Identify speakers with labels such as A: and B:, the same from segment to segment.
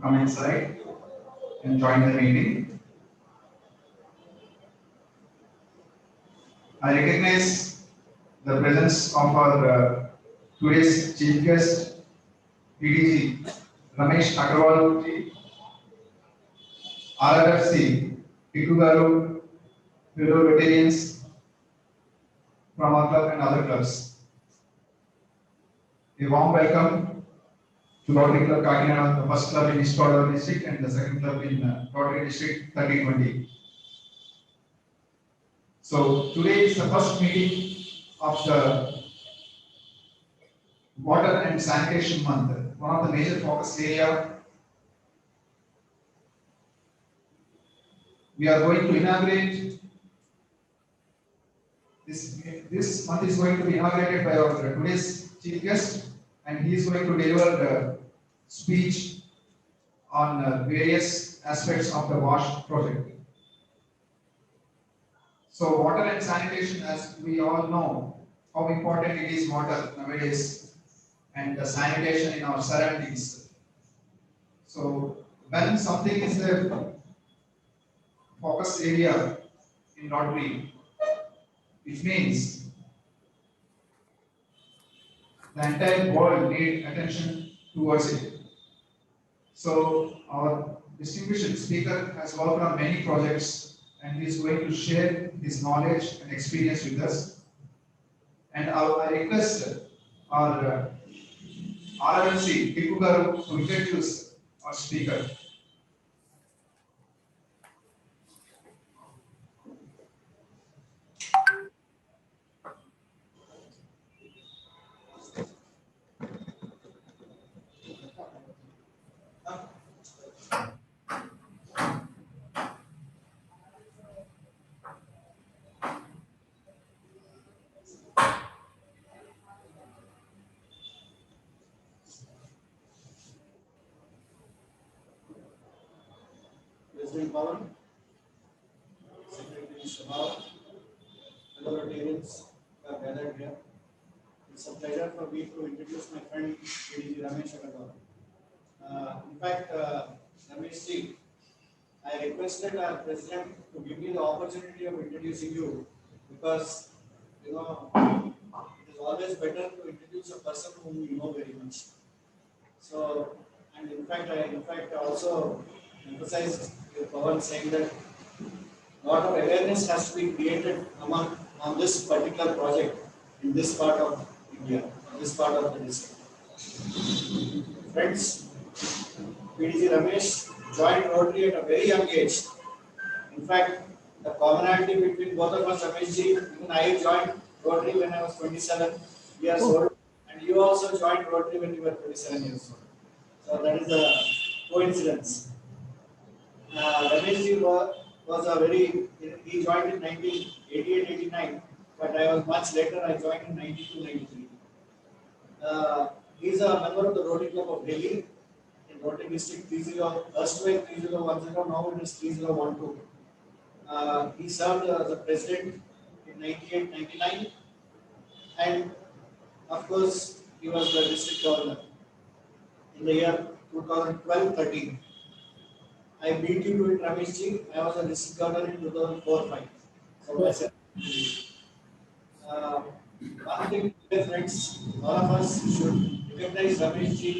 A: come inside and join the meeting. I recognize the presence of our today's chief guest, PDG Ramesh Agarwal ji, RRFC, Titu Garu, fellow Rotarians from our club and other clubs. A warm welcome to Rotary Club Kakinada, the first club in East Godavari district and the second club in Rotary District 3020. So today is the first meeting of the Water and Sanitation Month. One of the major focus area we are going to inaugurate this month is going to be inaugurated by our today's chief guest, and he is going to deliver the speech on various aspects of the WASH project. So water and sanitation, as we all know, how important it is water nowadays and the sanitation in our surroundings. So when something is a focus area in Rotary, which means the entire world need attention towards it. So our distinguished speaker has worked on many projects and he is going to share his knowledge and experience with us. And I request our RRC Tipu Garu to introduce our speaker.
B: President Pawan, Secretary Shabal, fellow Rotarians who are gathered here. It's a pleasure for me to introduce my friend PDG Ramesh Agarwal. In fact, Ramesh ji, I requested our president to give me the opportunity of introducing you because it is always better to introduce a person whom you know very much. So, and in fact, I also emphasized with Pawan saying that a lot of awareness has to be created on this particular project in this part of India, this part of the district. Friends, PDG Ramesh joined Rotary at a very young age. In fact, the commonality between both of us, Ramesh ji, even I joined Rotary when I was 27 years old, and you also joined Rotary when you were 27 years old. So that is a coincidence. Ramesh ji was a very, he joined in 1988-89, but I was much later, I joined in 92-93. He is a member of the Rotary Club of Delhi in Rotary District 30, erstwhile 3010, now it is 3012. He served as a president in 98-99, and of course, he was the district governor in the year 2012-13. I beat you to it, Ramesh ji. I was a district governor in 2004-5. So one thing, dear friends, all of us should recognize Ramesh ji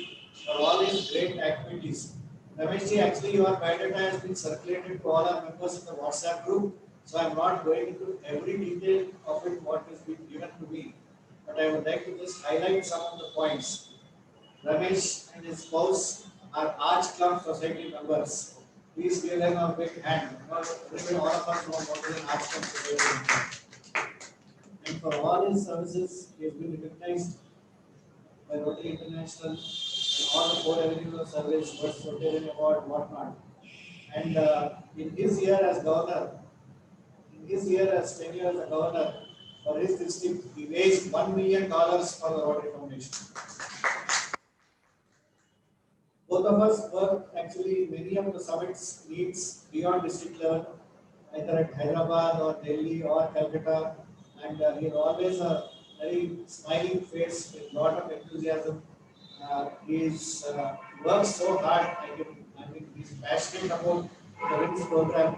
B: for all his great activities. Ramesh ji, actually, your biodata has been circulated to all our members in the WhatsApp group. So I'm not going into every detail of it, what has been given to me. But I would like to just highlight some of the points. Ramesh and his spouse are Arch Club Society members. Please give them a big hand because all of us know what is an Arch Club Society. And for all his services, he has been recognized by Rotary International and all the 4 avenues of service, First Rotarian Award, whatnot. And in his year as governor, in his year as tenure as a governor for his district, he raised $1 million for the Rotary Foundation. Both of us work actually many of the summits needs beyond district level, either at Hyderabad or Delhi or Calcutta, and he is always a very smiling face with lot of enthusiasm. He works so hard. He's passionate about the WINS program.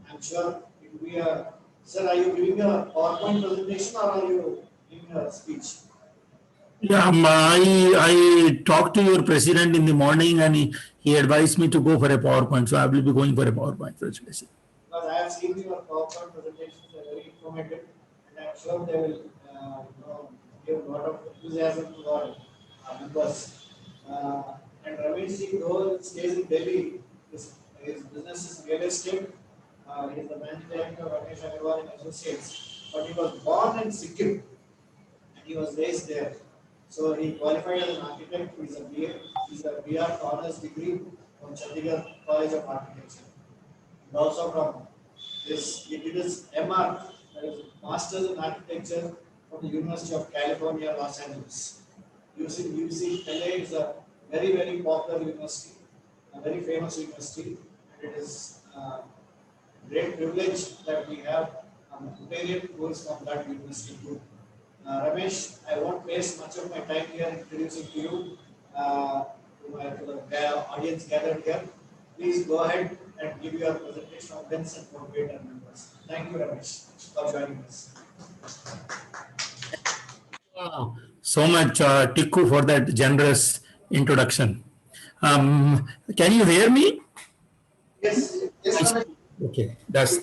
B: I'm sure it will be a. Sir, are you giving a PowerPoint presentation or are you giving a speech?
C: Yeah, I talked to your president in the morning and he advised me to go for a PowerPoint. So I will be going for a PowerPoint presentation.
B: Because I have seen your PowerPoint presentations, are very informative, and I'm sure they will give a lot of enthusiasm to our members. And Ramesh ji, though he stays in Delhi, his business is real estate. He is the managing director of Ramesh Agarwal and Associates, but he was born in Sikkim and he was raised there. So he qualified as an architect. He's a BR honors degree from Chandigarh College of Architecture. And also from he did his MR, that is Masters in Architecture from the University of California, Los Angeles. UCLA is a very, very popular university, a very famous university, and it is a great privilege that we have Rotarian who is from that university too. Ramesh, I won't waste much of my time here introducing to you, to the audience gathered here. Please go ahead and give your presentation on WINS and motivate our members. Thank you, Ramesh, for joining us.
C: So much, Tikku, for that generous introduction. Can you hear me?
B: Yes, Ramesh.
C: Okay, that's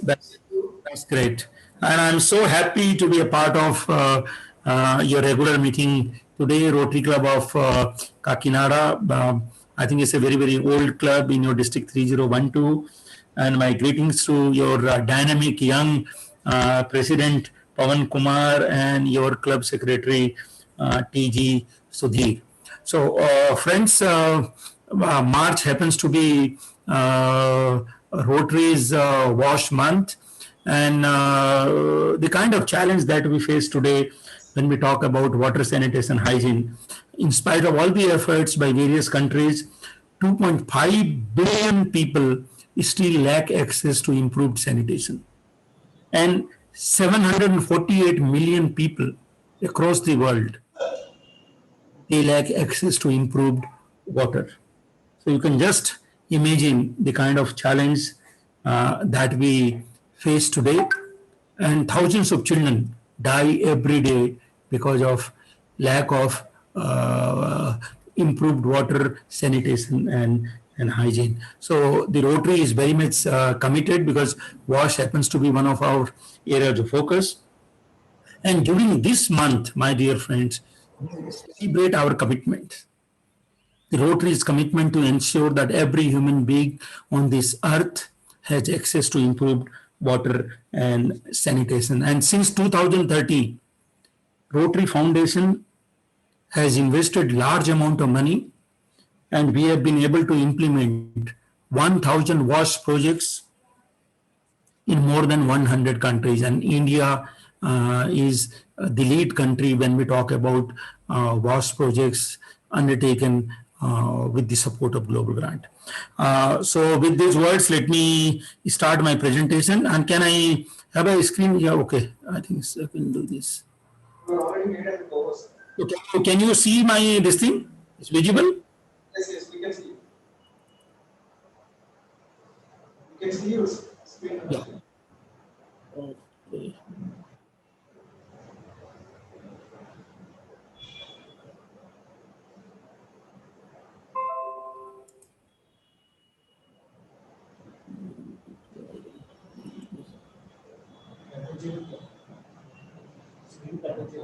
C: great. And I'm so happy to be a part of your regular meeting today, Rotary Club of Kakinada. I think it's a very, very old club in your district 3012. And my greetings to your dynamic young president, Pawan Kumar, and your club secretary, TG Sudhir. So, friends, March happens to be Rotary's WASH month. And the kind of challenge that we face today when we talk about water, sanitation, hygiene, in spite of all the efforts by various countries, 2.5 billion people still lack access to improved sanitation. And 748 million people across the world, they lack access to improved water. So you can just imagine the kind of challenge that we face today. And thousands of children die every day because of lack of improved water, sanitation, and hygiene. So the Rotary is very much committed because WASH happens to be one of our areas of focus. And during this month, my dear friends, we celebrate our commitment. The Rotary's commitment to ensure that every human being on this earth has access to improved water and sanitation. And since 2013, Rotary Foundation has invested large amount of money, and we have been able to implement 1,000 WASH projects in more than 100 countries. And India is the lead country when we talk about WASH projects undertaken with the support of Global Grant. So with these words, let me start my presentation. And can I have a screen? Yeah, okay. I think I can do this.
A: You already made a pose.
C: Okay. Can you see my this thing? It's visible?
A: Yes, we can see you. We can see your screen.
C: Yeah. Okay.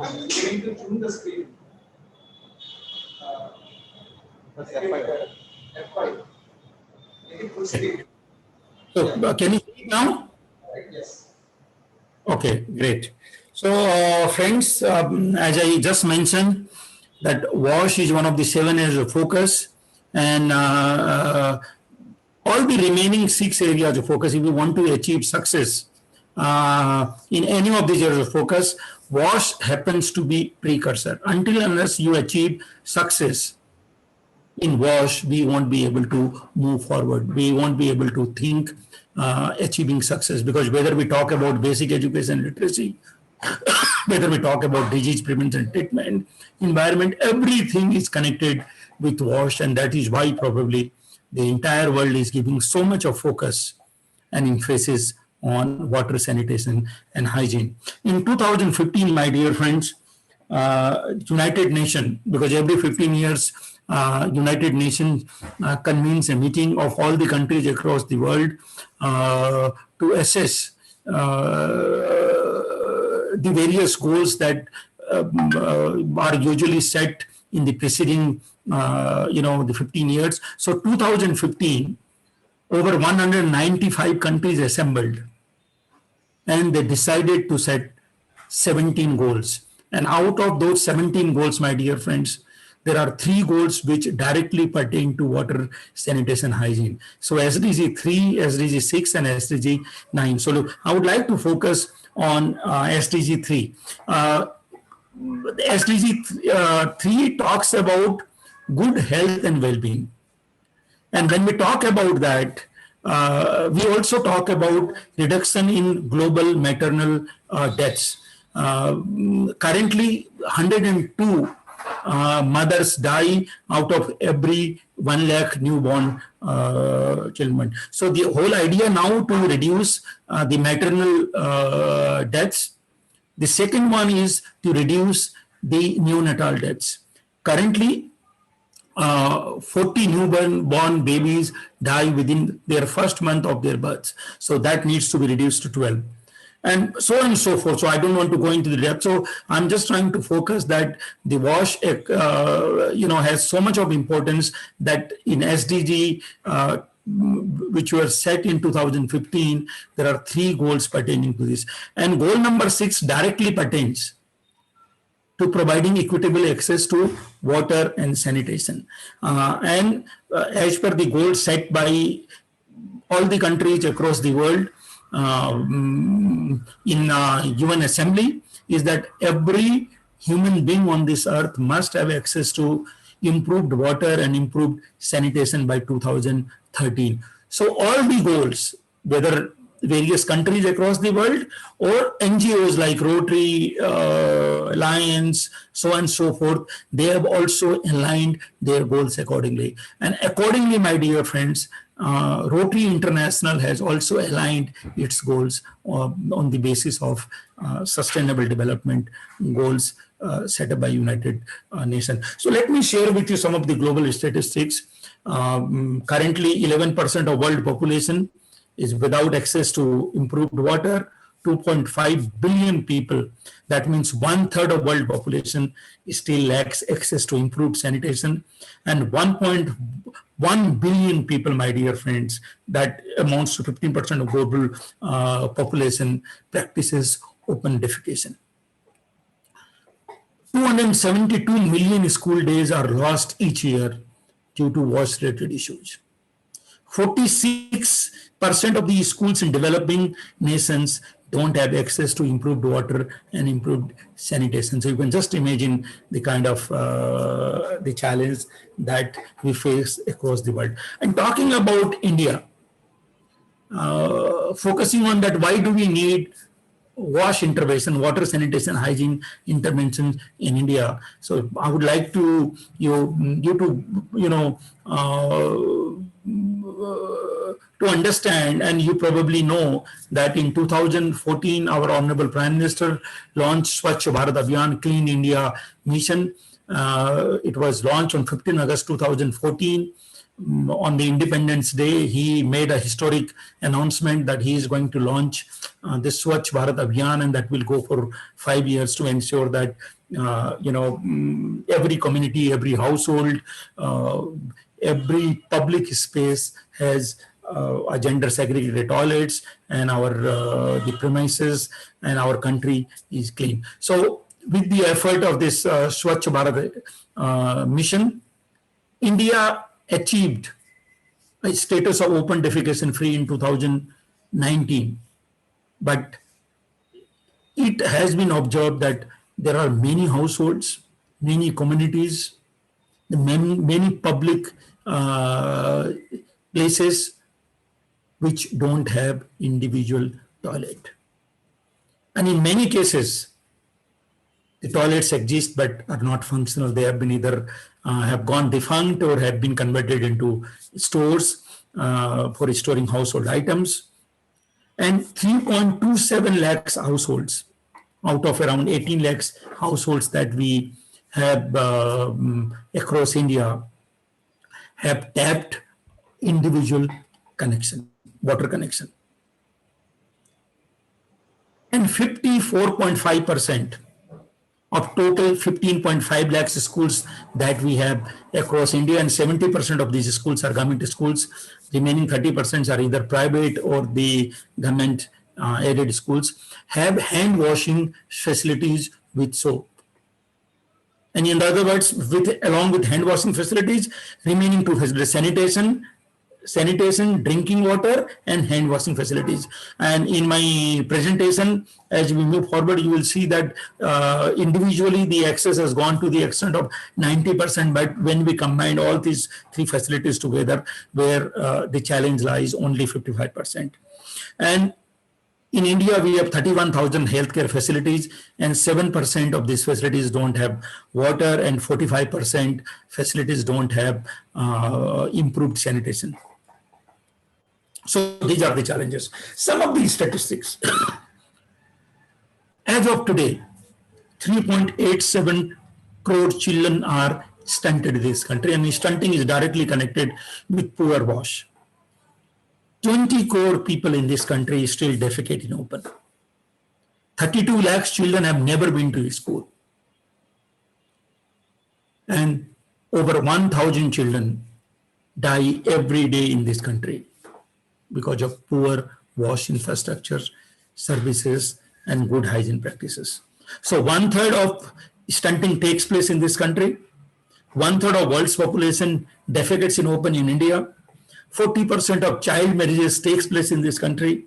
A: I'm going to tune the screen. F5. F5. Make it full screen.
C: So can you see it now?
A: Yes.
C: Okay, great. So friends, as I just mentioned, that WASH is one of the 7 areas of focus, and all the remaining 6 areas of focus, if you want to achieve success in any of these areas of focus, WASH happens to be precursor. Until unless you achieve success in WASH, we won't be able to move forward. We won't be able to think achieving success, because whether we talk about basic education literacy, whether we talk about disease prevention, treatment, environment, everything is connected with WASH, and that is why probably the entire world is giving so much of focus and emphasis on water sanitation and hygiene. In 2015, my dear friends, United Nations, because every 15 years, United Nations convenes a meeting of all the countries across the world to assess the various goals that are usually set in the preceding, the 15 years. So 2015, over 195 countries assembled, and they decided to set 17 goals. And out of those 17 goals, my dear friends, there are 3 goals which directly pertain to water sanitation hygiene. So SDG 3, SDG 6, and SDG 9. So look, I would like to focus on SDG 3. SDG 3 talks about good health and well-being. And when we talk about that, we also talk about reduction in global maternal deaths. Currently, 102 mothers die out of every 1 lakh newborn children. So the whole idea now to reduce the maternal deaths. The second one is to reduce the neonatal deaths. Currently, 40 newborn babies die within their first month of their birth. So that needs to be reduced to 12. And so on and so forth. So I don't want to go into the depth. So I'm just trying to focus that the WASH, has so much of importance that in SDG, which were set in 2015, there are 3 goals pertaining to this. And goal number 6 directly pertains to providing equitable access to water and sanitation. As per the goals set by all the countries across the world, in UN Assembly, is that every human being on this earth must have access to improved water and improved sanitation by 2013. So all the goals, whether various countries across the world or NGOs like Rotary, Alliance, so on and so forth, they have also aligned their goals accordingly. And accordingly, my dear friends, Rotary International has also aligned its goals on the basis of sustainable development goals set up by United Nations. So let me share with you some of the global statistics. Currently, 11% of world population is without access to improved water. 2.5 billion people, that means 1/3 of world population, still lacks access to improved sanitation. And 1.1 billion people, my dear friends, that amounts to 15% of global population, practices open defecation. 272 million school days are lost each year due to wash-related issues. 46% of the schools in developing nations don't have access to improved water and improved sanitation. So you can just imagine the kind of the challenge that we face across the world. And talking about India, focusing on that, why do we need WASH intervention, water sanitation hygiene intervention in India? So I would like to to understand, and you probably know that in 2014, our Honorable Prime Minister launched Swachh Bharat Abhiyan, Clean India Mission. It was launched on 15 August 2014. On the Independence Day, he made a historic announcement that he is going to launch this Swachh Bharat Abhiyan, and that will go for 5 years to ensure that every community, every household, every public space has gender segregated toilets, and the premises and our country is clean. So with the effort of this Swachh Bharat mission, India achieved a status of open defecation free in 2019. But it has been observed that there are many households, many communities, many public places which don't have individual toilet. And in many cases, the toilets exist but are not functional. They have been either have gone defunct or have been converted into stores for storing household items. And 3.27 lakhs households out of around 18 lakhs households that we have across India have tapped individual connection, water connection. And 54.5% of total 15.5 lakhs schools that we have across India, and 70% of these schools are government schools. Remaining 30% are either private or the government aided schools, have hand washing facilities with soap. And in other words, along with hand washing facilities, remaining two facilities: sanitation, drinking water, and hand washing facilities. And in my presentation, as we move forward, you will see that individually the access has gone to the extent of 90%, but when we combine all these three facilities together, where the challenge lies only 55%. And in India, we have 31,000 healthcare facilities, and 7% of these facilities don't have water, and 45% facilities don't have improved sanitation. So these are the challenges. Some of these statistics. As of today, 3.87 crore children are stunted in this country, and stunting is directly connected with poor wash. 20 crore people in this country still defecate in open. 32 lakhs children have never been to school. And over 1,000 children die every day in this country because of poor wash infrastructure, services, and good hygiene practices. So 1/3 of stunting takes place in this country. 1/3 of world's population defecates in open in India. 40% of child marriages takes place in this country,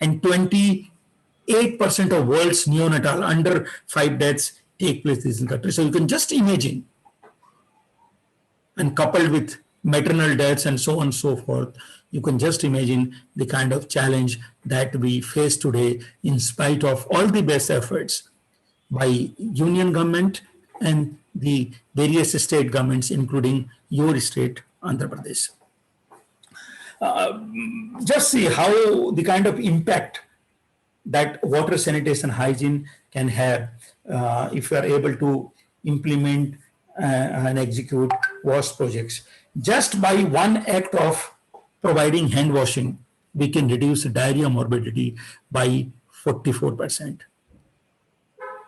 C: and 28% of world's neonatal under 5 deaths take place in this country. So you can just imagine, and coupled with maternal deaths and so on and so forth, you can just imagine the kind of challenge that we face today, in spite of all the best efforts by union government and the various state governments, including your state, Andhra Pradesh. Just see how the kind of impact that water sanitation hygiene can have if you are able to implement and execute wash projects. Just by one act of providing hand washing, we can reduce diarrhea morbidity by 44%.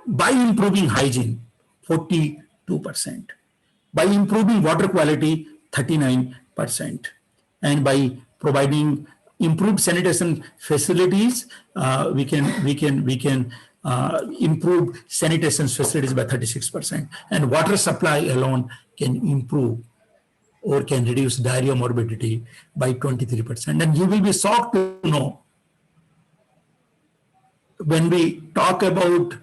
C: By improving hygiene, 42%. By improving water quality, 39%. And by providing improved sanitation facilities, we can improve sanitation facilities by 36%. And water supply alone can improve or can reduce diarrhea morbidity by 23%. And you will be shocked to know, when we talk about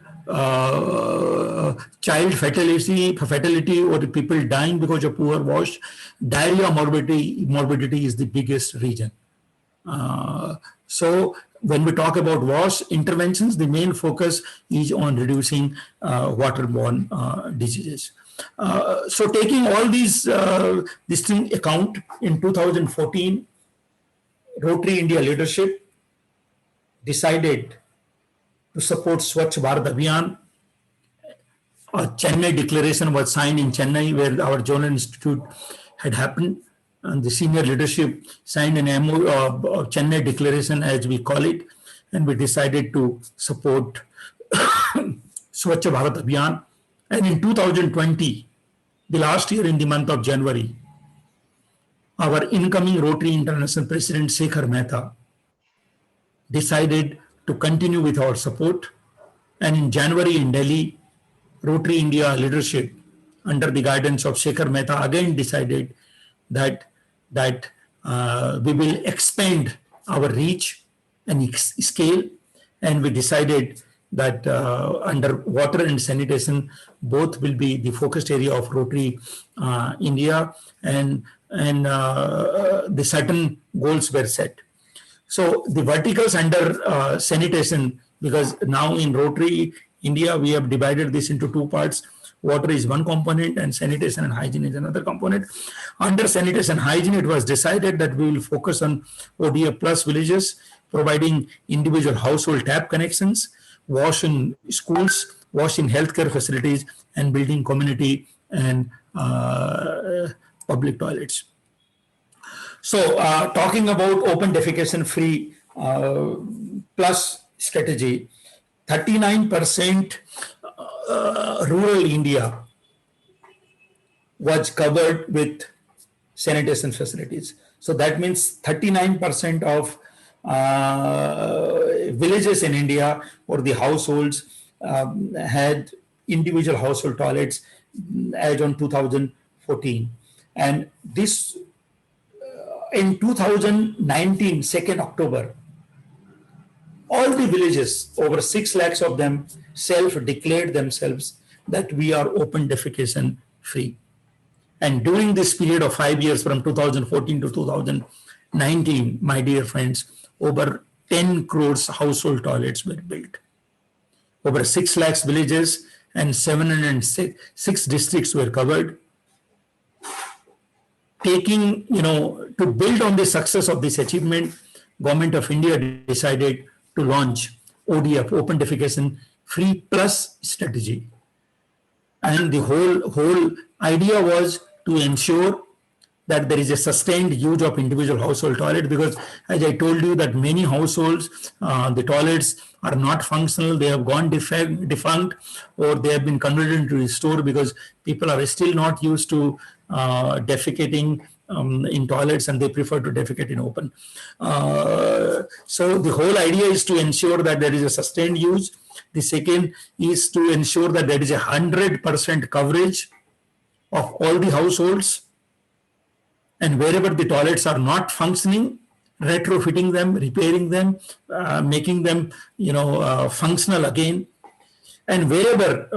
C: child fatality or people dying because of poor wash, diarrhea morbidity is the biggest reason. So when we talk about wash interventions, the main focus is on reducing waterborne diseases. So taking all these this thing account, in 2014, Rotary India leadership decided to support Swachh Bharat Abhiyan. A Chennai declaration was signed in Chennai, where our Journal Institute had happened, and the senior leadership signed an MOU, Chennai declaration as we call it, and we decided to support Swachh Bharat Abhiyan. And in 2020, the last year in the month of January, our incoming Rotary International President Shekhar Mehta decided to continue with our support. And in January in Delhi, Rotary India leadership, under the guidance of Shekhar Mehta, again decided that we will expand our reach and scale. And we decided that under water and sanitation, both will be the focused area of Rotary India, and the certain goals were set. So the verticals under sanitation, because now in Rotary India, we have divided this into two parts. Water is one component and sanitation and hygiene is another component. Under sanitation and hygiene, it was decided that we will focus on ODF plus villages, providing individual household tap connections, wash in schools, wash in healthcare facilities, and building community and public toilets. So talking about open defecation free plus strategy, 39% rural India was covered with sanitation facilities. So that means 39% of villages in India or the households had individual household toilets as on 2014. And this in 2019, 2nd October, all the villages, over 6 lakhs of them, self-declared themselves that we are open defecation free. And during this period of 5 years, from 2014 to 2019, my dear friends, over 10 crores household toilets were built. Over 6 lakhs villages and 706 districts were covered. Taking, to build on the success of this achievement, Government of India decided to launch ODF, Open Defecation Free Plus strategy. And the whole idea was to ensure that there is a sustained use of individual household toilet, because as I told you that many households, the toilets are not functional, they have gone defunct, or they have been converted into a store because people are still not used to defecating in toilets and they prefer to defecate in open. So the whole idea is to ensure that there is a sustained use. The second is to ensure that there is 100% coverage of all the households, and wherever the toilets are not functioning, retrofitting them, repairing them, making them functional again. And wherever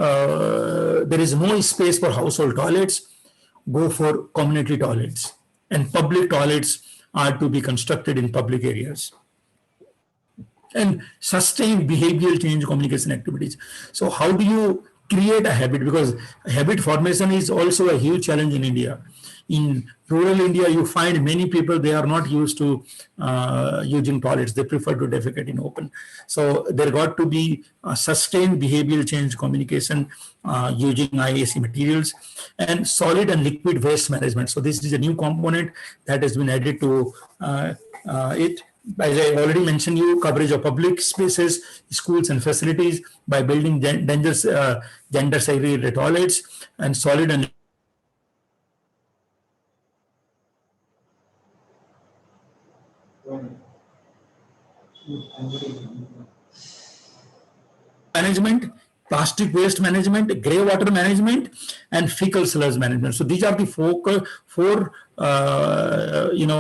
C: there is no space for household toilets, go for community toilets, and public toilets are to be constructed in public areas. And sustained behavioral change communication activities. So how do you create a habit? Because habit formation is also a huge challenge in India. In rural India, you find many people, they are not used to using toilets. They prefer to defecate in open. So there got to be a sustained behavioral change communication using IAC materials, and solid and liquid waste management. So this is a new component that has been added to it. As I already mentioned you, coverage of public spaces, schools and facilities by building gender segregated toilets, and solid and management, plastic waste management, grey water management, and fecal sludge management. So these are the four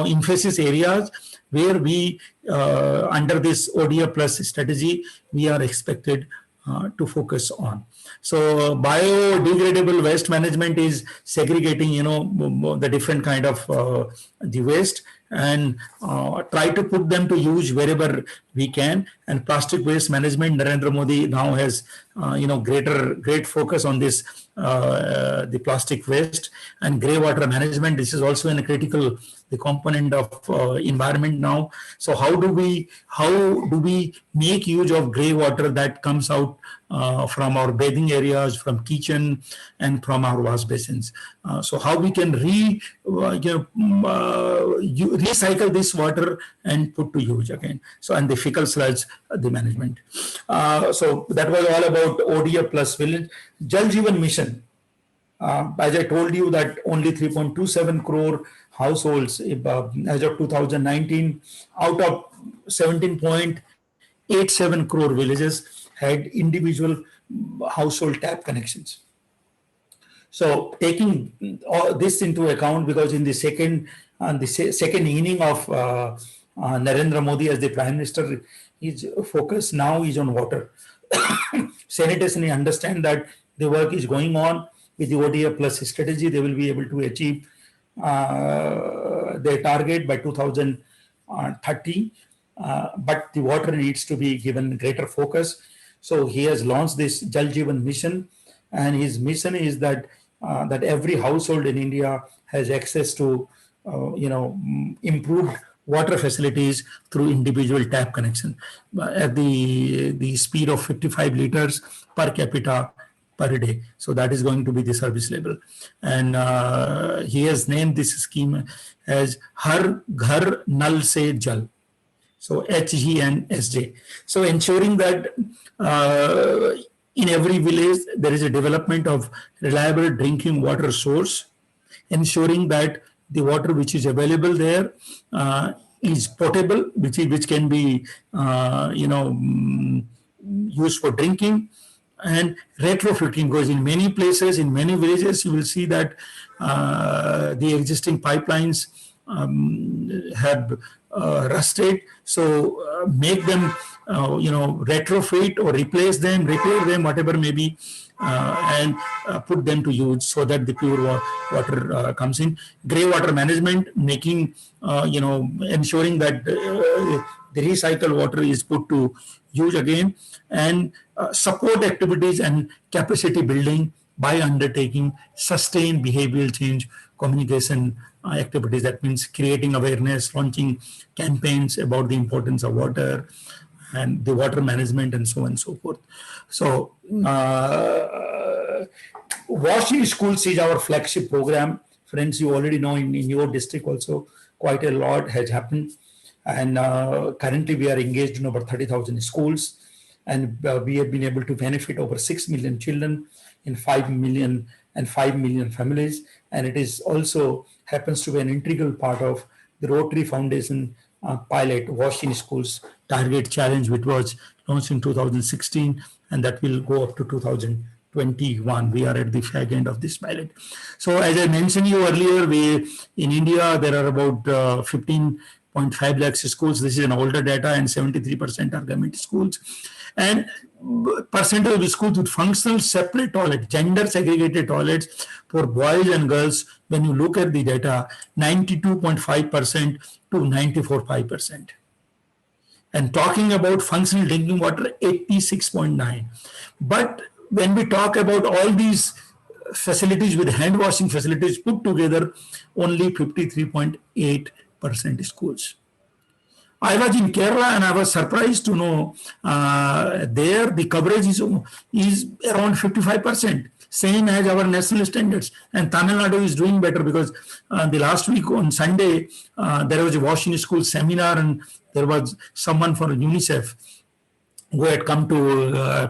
C: emphasis areas where we, under this ODF plus strategy, we are expected to focus on. So biodegradable waste management is segregating, the different kind of the waste, and try to put them to use wherever we can. And plastic waste management, Narendra Modi now has great focus on this, the plastic waste. And grey water management, this is also a critical the component of environment now. So how do we make use of grey water that comes out from our bathing areas, from kitchen, and from our wash basins? So how we can recycle this water and put to use again. So, and the fecal sludge, the management. So that was all about ODF plus village. Jal Jeevan Mission. As I told you that only 3.27 crore households as of 2019 out of 17.87 crore villages had individual household tap connections. So taking all this into account, because in the second inning of Narendra Modi as the Prime Minister, his focus now is on water. Sanitation, he understand that the work is going on. With the ODF plus strategy, they will be able to achieve their target by 2030. But the water needs to be given greater focus. So he has launched this Jal Jeevan Mission, and his mission is that that every household in India has access to improved water facilities through individual tap connection at the speed of 55 liters per capita per day. So that is going to be the service level, and he has named this scheme as Har Ghar Nal Se Jal. So HG and SJ. So ensuring that in every village there is a development of reliable drinking water source, ensuring that the water which is available there is potable, which can be used for drinking, and retrofitting, because in many places, in many villages, you will see that the existing pipelines have rusted. So make them, retrofit or replace them, repair them, whatever may be, and put them to use so that the pure water comes in. Grey water management, making, ensuring that the recycled water is put to use again, and support activities and capacity building by undertaking sustained behavioral change communication activities. That means creating awareness, launching campaigns about the importance of water and the water management, and so on and so forth. So Wash in Schools is our flagship program. Friends, you already know in your district also quite a lot has happened. And currently we are engaged in over 30,000 schools, and we have been able to benefit over 6 million children in 5 million families. And it is also happens to be an integral part of the Rotary Foundation pilot Wash in Schools Target Challenge, which was launched in 2016, and that will go up to 2021. We are at the fag end of this pilot. So as I mentioned you earlier, in India there are about 15.5 lakhs schools. This is an older data, and 73% are government schools. And percentage of schools with functional separate toilets, gender segregated toilets for boys and girls, when you look at the data, 92.5% to 94.5%. And talking about functional drinking water, 86.9. But when we talk about all these facilities with hand washing facilities put together, only 53.8% schools. I was in Kerala and I was surprised to know there the coverage is around 55%, same as our national standards. And Tamil Nadu is doing better, because the last week on Sunday, there was a Wash in School seminar, and there was someone from UNICEF who had come to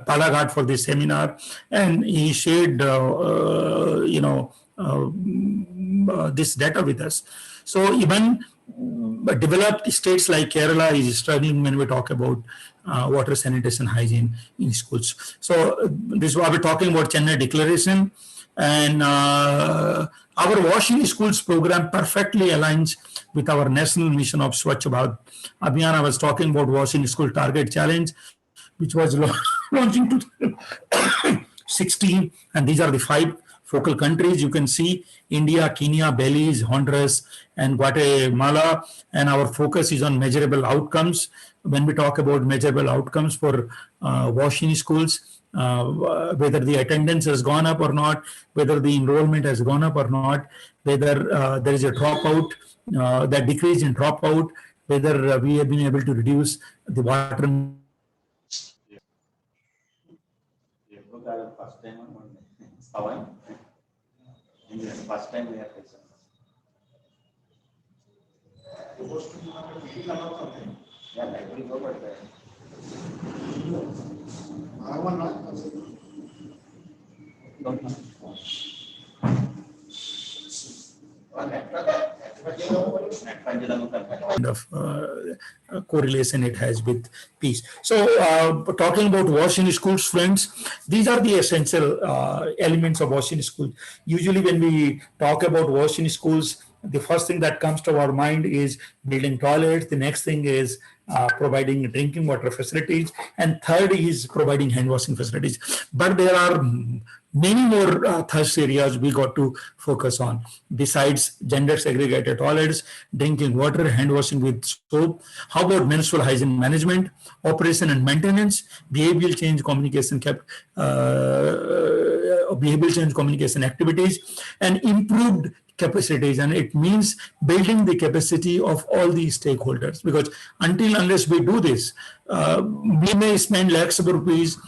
C: Palaghat for this seminar, and he shared, this data with us. So even developed states like Kerala is struggling when we talk about water, sanitation, hygiene in schools. So this is why we're talking about Chennai Declaration, and our Wash in Schools program perfectly aligns with our national mission of Swachh Bharat Abhiyan. I was talking about Wash in School Target Challenge, which was launched in 2016, and these are the 5 focal countries. You can see India, Kenya, Belize, Honduras, and Guatemala. And our focus is on measurable outcomes. When we talk about measurable outcomes for Wash in Schools, whether the attendance has gone up or not, whether the enrollment has gone up or not, whether there is a dropout, that decrease in dropout, whether we have been able to reduce the water.
D: First time first time we are facing. Yeah, like we go, but
A: I want not.
D: don't know.
C: Kind of correlation it has with peace. So talking about Wash in Schools, friends, these are the essential elements of Wash in Schools. Usually when we talk about Wash in Schools, the first thing that comes to our mind is building toilets. The next thing is providing drinking water facilities, and third is providing hand washing facilities. But there are many more thirst areas we got to focus on besides gender segregated toilets, drinking water, hand washing with soap. How about menstrual hygiene management, operation and maintenance, behavioral change communication behavioral change communication activities, and improved capacities. And it means building the capacity of all these stakeholders, because unless we do this, we may spend lakhs of rupees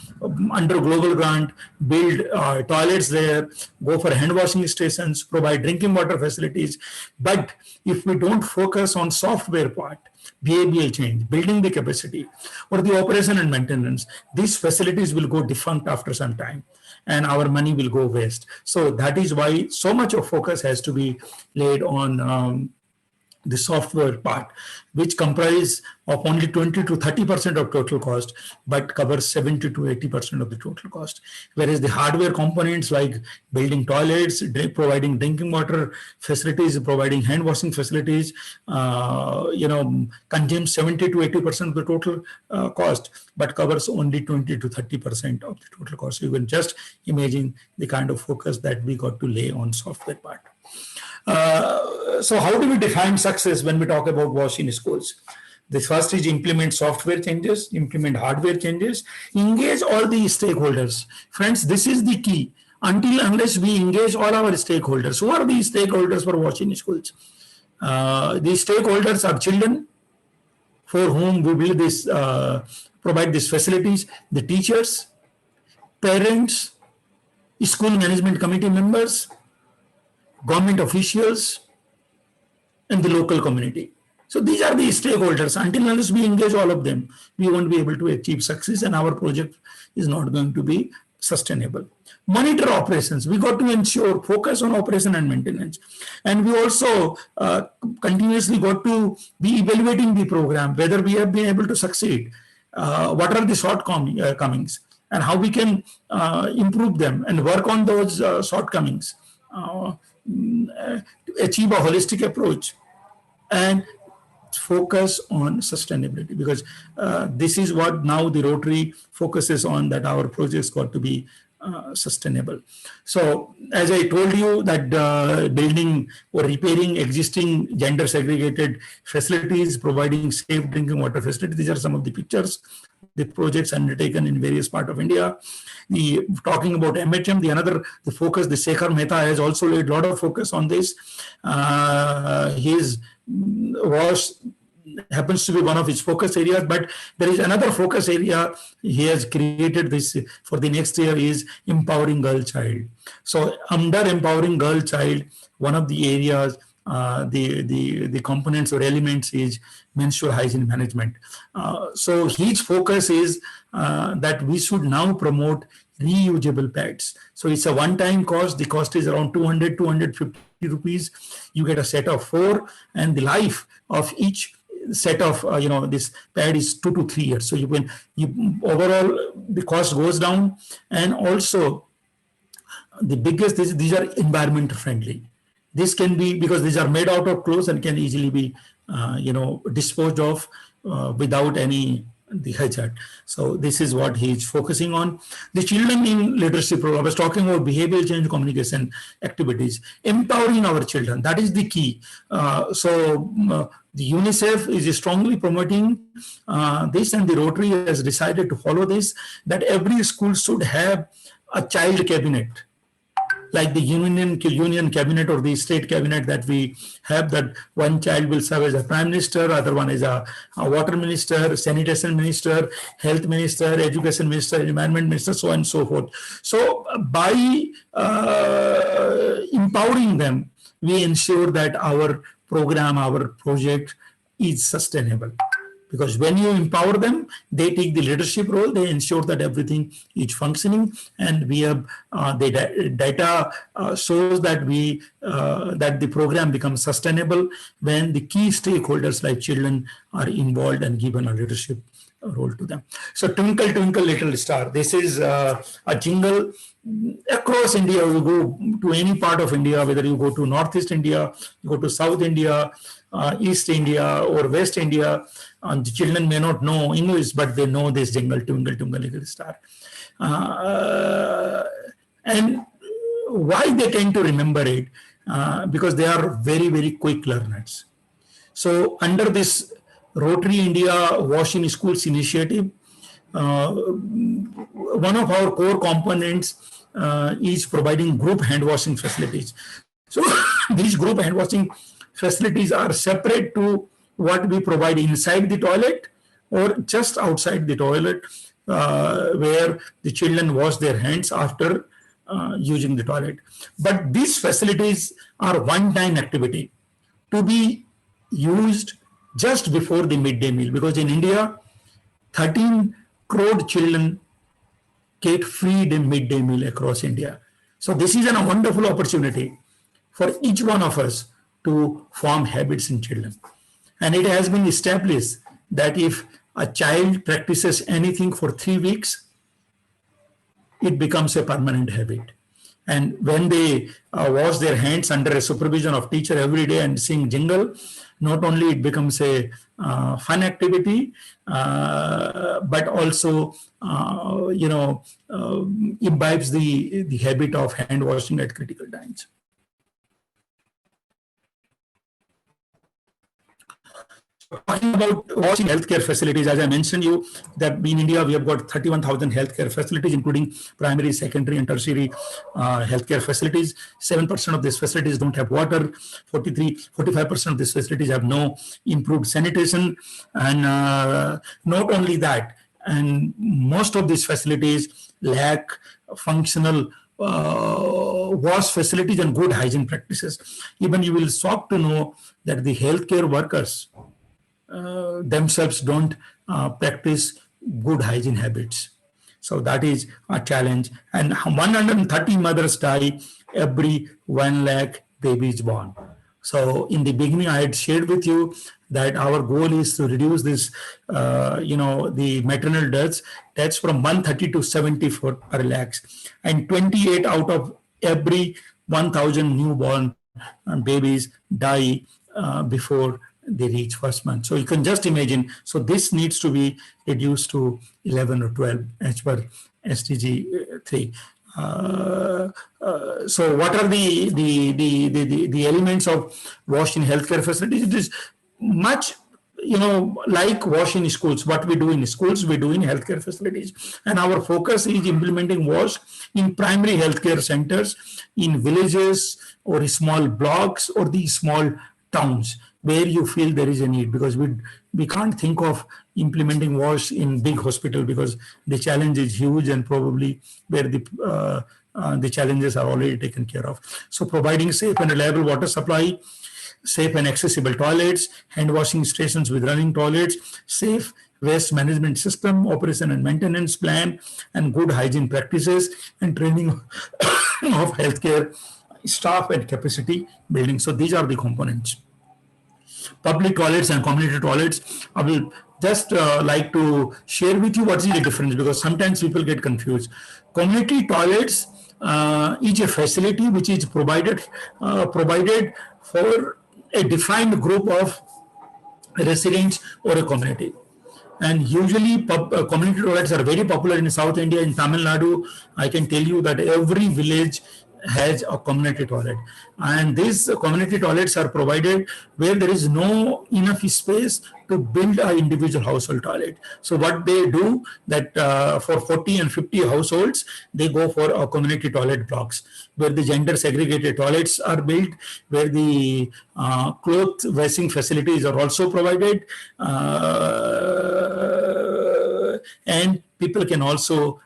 C: under global grant, build toilets there, go for hand washing stations, provide drinking water facilities. But if we don't focus on software part, behavioral change, building the capacity, or the operation and maintenance, these facilities will go defunct after some time, and our money will go waste. So that is why so much of focus has to be laid on the software part, which comprise of only 20 to 30% of total cost, but covers 70 to 80% of the total cost. Whereas the hardware components like building toilets, providing drinking water facilities, providing hand washing facilities, consumes 70 to 80% of the total cost, but covers only 20 to 30% of the total cost. So you can just imagine the kind of focus that we got to lay on software part. So how do we define success when we talk about WASH in schools? The first is implement software changes, implement hardware changes, engage all the stakeholders. Friends, this is the key. Unless we engage all our stakeholders. Who are these stakeholders for WASH in schools? These stakeholders are children for whom we will provide these facilities, the teachers, parents, school management committee members, government officials, and the local community. So these are the stakeholders. Unless we engage all of them, we won't be able to achieve success, and our project is not going to be sustainable. Monitor operations. We got to ensure focus on operation and maintenance. And we also continuously got to be evaluating the program, whether we have been able to succeed, what are the shortcomings, and how we can improve them and work on those shortcomings. To achieve a holistic approach and focus on sustainability, because this is what now the Rotary focuses on, that our projects got to be sustainable. So as I told you that building or repairing existing gender segregated facilities, providing safe drinking water facilities, these are some of the pictures, the projects undertaken in various parts of India. Talking about MHM, the focus, the Shekhar Mehta has also laid a lot of focus on this. His WASH happens to be one of his focus areas, but there is another focus area he has created this for the next year is empowering girl child. So under empowering girl child, one of the areas, the components or elements is menstrual hygiene management. So his focus is that we should now promote reusable pads. So it's a one-time cost. The cost is around 200, 250 rupees. You get a set of 4, and the life of each set of this pad is 2 to 3 years. So overall the cost goes down, and also the biggest these are environment friendly. This can be, because these are made out of clothes and can easily be disposed of without any the hazard. So this is what he is focusing on. The children in literacy program, I was talking about behavioral change communication activities, empowering our children. That is the key. The UNICEF is strongly promoting this, and the Rotary has decided to follow this, that every school should have a child cabinet, like the union cabinet or the state cabinet that we have, that one child will serve as a prime minister, other one is a water minister, sanitation minister, health minister, education minister, environment minister, so on and so forth. So by empowering them, we ensure that our program, our project is sustainable. Because when you empower them, they take the leadership role, they ensure that everything is functioning, and we have the data shows that that the program becomes sustainable when the key stakeholders like children are involved and given a leadership role to them. So Twinkle Twinkle Little Star, this is a jingle across India. You go to any part of India, whether you go to Northeast India, you go to South India, East India or West India, and the children may not know English, but they know this jingle, Twinkle Twinkle Little Star. And why they tend to remember it? Because they are very, very quick learners. So under this Rotary India Wash in Schools initiative, one of our core components is providing group hand washing facilities. So these group hand washing facilities are separate to what we provide inside the toilet or just outside the toilet, where the children wash their hands after using the toilet. But these facilities are one-time activity to be used just before the midday meal, because in India, 13 crore children get free midday meal across India. So this is a wonderful opportunity for each one of us to form habits in children. And it has been established that if a child practices anything for 3 weeks, it becomes a permanent habit. And when they wash their hands under a supervision of teacher every day and sing jingle, not only it becomes a fun activity, but also imbibes the habit of hand washing at critical times. Talking about washing healthcare facilities, as I mentioned you, that in India we have got 31,000 healthcare facilities, including primary, secondary, and tertiary healthcare facilities. 7% of these facilities don't have water. 45% of these facilities have no improved sanitation. And not only that, and most of these facilities lack functional wash facilities and good hygiene practices. Even you will shock to know that the healthcare workers themselves don't practice good hygiene habits. So that is a challenge. And 130 mothers die every 1 lakh babies born. So in the beginning, I had shared with you that our goal is to reduce this, the maternal deaths from 130 to 74 per lakhs. And 28 out of every 1,000 newborn babies die before they reach first month. So you can just imagine. So this needs to be reduced to 11 or 12 as per SDG 3. So what are the elements of wash in healthcare facilities? It is much, like wash in schools. What we do in schools, we do in healthcare facilities. And our focus is implementing wash in primary healthcare centers, in villages or small blocks or the small towns where you feel there is a need, because we can't think of implementing wash in big hospital because the challenge is huge and probably where the challenges are already taken care of. So providing safe and reliable water supply, safe and accessible toilets, hand washing stations with running toilets, safe waste management system, operation and maintenance plan, and good hygiene practices, and training of healthcare staff and capacity building. So these are the components. Public toilets and community toilets, I will just like to share with you what is the difference, because sometimes people get confused. Community toilets is a facility which is provided for a defined group of residents or a community. And usually community toilets are very popular in South India. In Tamil Nadu, I can tell you that every village has a community toilet, and these community toilets are provided where there is no enough space to build an individual household toilet. So what they do that for 40 and 50 households, they go for a community toilet blocks where the gender segregated toilets are built, where the cloth washing facilities are also provided, and people can also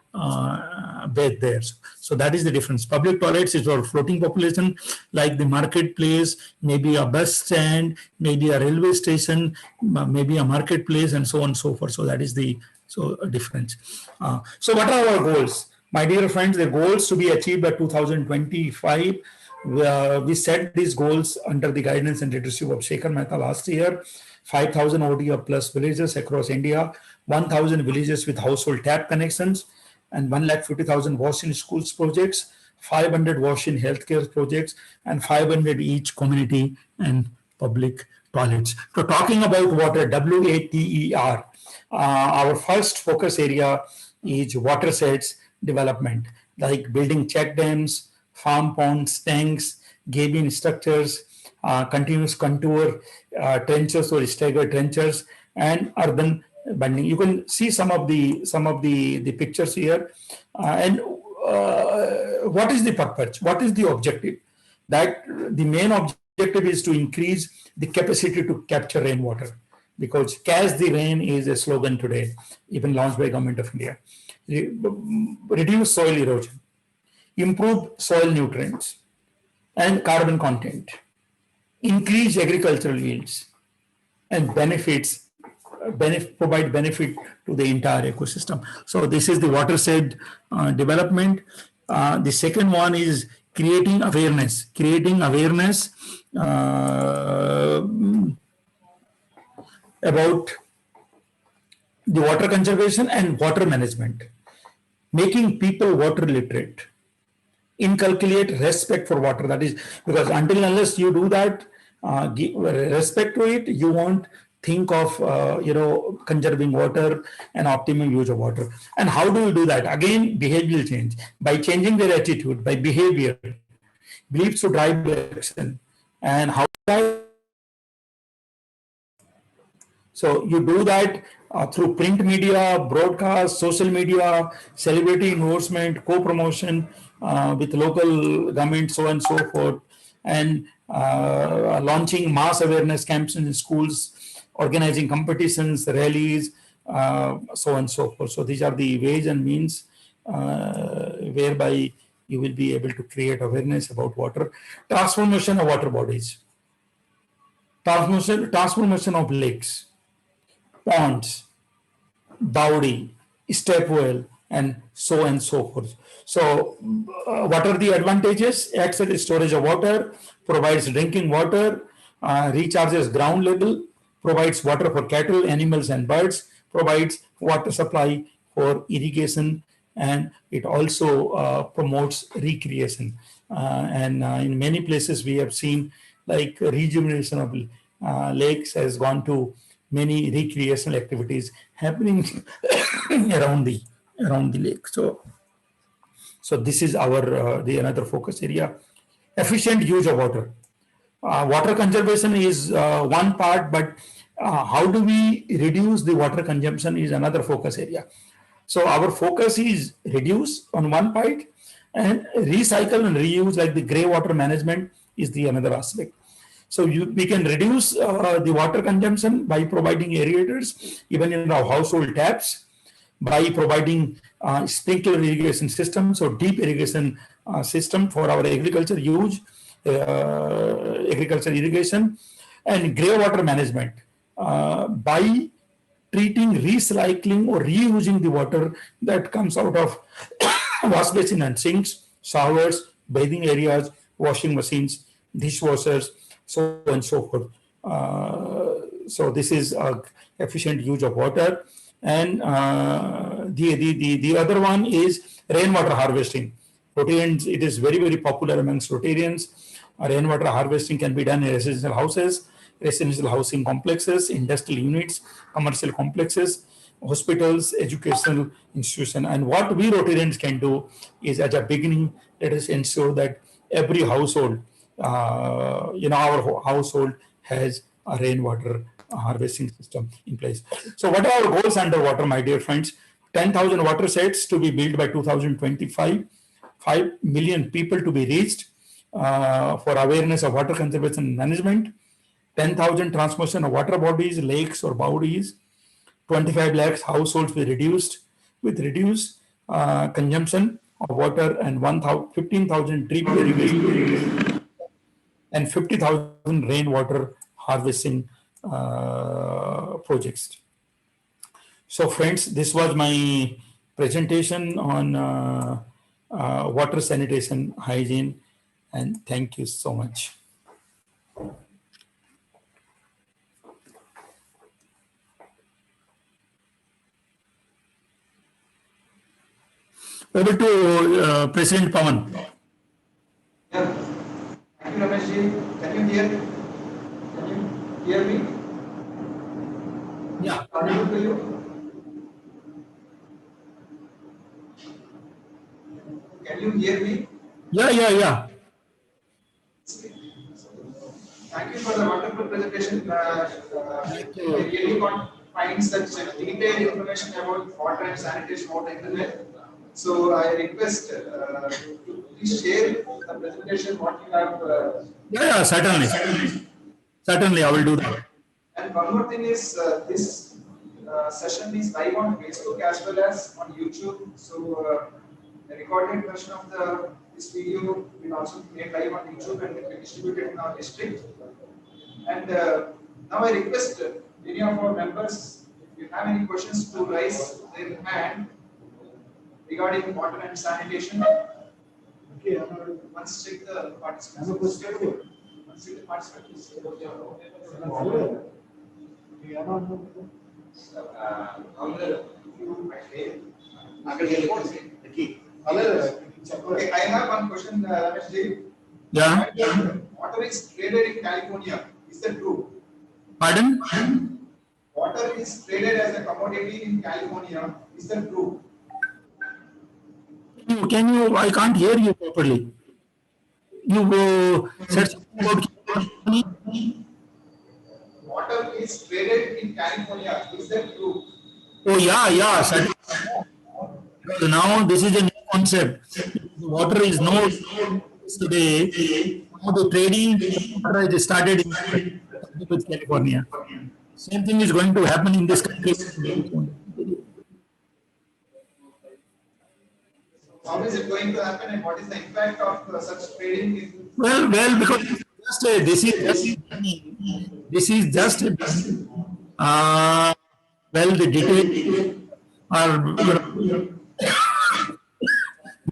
C: bathe there. So that is the difference. Public toilets is for floating population, like the marketplace, maybe a bus stand, maybe a railway station, maybe a marketplace, and so on and so forth. So that is the difference. So what are our goals? My dear friends, the goals to be achieved by 2025. We set these goals under the guidance and leadership of Shekhar Mehta last year. 5,000 ODF plus villages across India, 1,000 villages with household tap connections, and 150,000 wash in schools projects, 500 wash in healthcare projects, and 500 each community and public toilets. So talking about water, WATER, our first focus area is watersheds development. like building check dams, farm ponds, tanks, gabion structures, continuous contour trenches or staggered trenches, and urban bundling. You can see some of the pictures here, and what is the purpose? What is the objective? That the main objective is to increase the capacity to capture rainwater, because catch the rain is a slogan today, even launched by Government of India. Reduce soil erosion, improve soil nutrients and carbon content, increase agricultural yields, and provide benefit to the entire ecosystem. So this is the watershed development. The second one is creating awareness about the water conservation and water management, making people water literate, inculcate respect for water. That is because until unless you do that, give respect to it, you won't think of conserving water and optimum use of water. And how do you do that? Again, behavioral change, by changing their attitude, by behavior, beliefs to drive action. And how so you do that through print media, broadcast, social media, celebrity endorsement, co-promotion with local government, so on and so forth, and launching mass awareness camps in schools, organizing competitions, rallies, so on and so forth. So these are the ways and means whereby you will be able to create awareness about water. Transformation of water bodies, transformation of lakes, ponds, Bowdy, step well, and so forth. So, what are the advantages? Acts as storage of water, provides drinking water, recharges ground level, provides water for cattle, animals, and birds, provides water supply for irrigation, and it also promotes recreation. And in many places, we have seen like rejuvenation of lakes has gone to many recreational activities happening around the lake. So this is our the another focus area. Efficient use of water. Water conservation is one part, but how do we reduce the water consumption is another focus area. So our focus is reduce on one part, and recycle and reuse, like the grey water management, is the another aspect. So we can reduce the water consumption by providing aerators even in our household taps, by providing sprinkler irrigation system, so deep irrigation system for our agriculture use, agriculture irrigation, and grey water management by treating, recycling or reusing the water that comes out of wash basin and sinks, showers, bathing areas, washing machines, dishwashers, so on and so forth. So this is efficient use of water. And the other one is rainwater harvesting. Rotarians, it is very, very popular amongst Rotarians. Rainwater harvesting can be done in residential houses, residential housing complexes, industrial units, commercial complexes, hospitals, educational institutions. And what we Rotarians can do is, at a beginning, let us ensure that every household, our household has a rainwater harvesting system in place. So what are our goals underwater, my dear friends? 10,000 water sets to be built by 2025, 5 million people to be reached for awareness of water conservation and management, 10,000 transmission of water bodies, lakes or bodies, 25 lakhs households with reduced consumption of water, and 15,000 drip irrigation and 50,000 rainwater harvesting projects. So friends, this was my presentation on water sanitation hygiene, and thank you so much. Over to President Pawan.
A: Yeah. Thank you, Ramesh ji. Can you hear me?
C: Yeah.
A: Audible to you? Okay. you hear me?
C: Yeah.
A: Thank you for the wonderful presentation. I really got finds that detailed information about water and sanitation on the internet. So I request to please share the presentation what you have.
C: Yeah, certainly. Certainly, I will do that.
A: And one more thing is this session is live on Facebook as well as on YouTube. So the recorded version of this video will also be made live on YouTube and will be distributed in our district. And now I request any of our members, if you have any questions, to raise their hand regarding water and sanitation. Okay, once check the participants. Once check the participants. Okay, I have one question, Ramesh ji.
C: Yeah.
A: Water is traded in California. Is that true?
C: Pardon?
A: Water is traded as a commodity in California. Is that true?
C: Can you? I can't hear you properly. You said something about California?
A: Water is traded in California. Is that true?
C: Oh, yeah. Certainly. Because now this is a new concept. Water is no today. Now the trading water has started in with California. Same thing is going to happen in this country.
A: How is it going to happen and what is the impact of such trading?
C: Well, because this is just well, the details are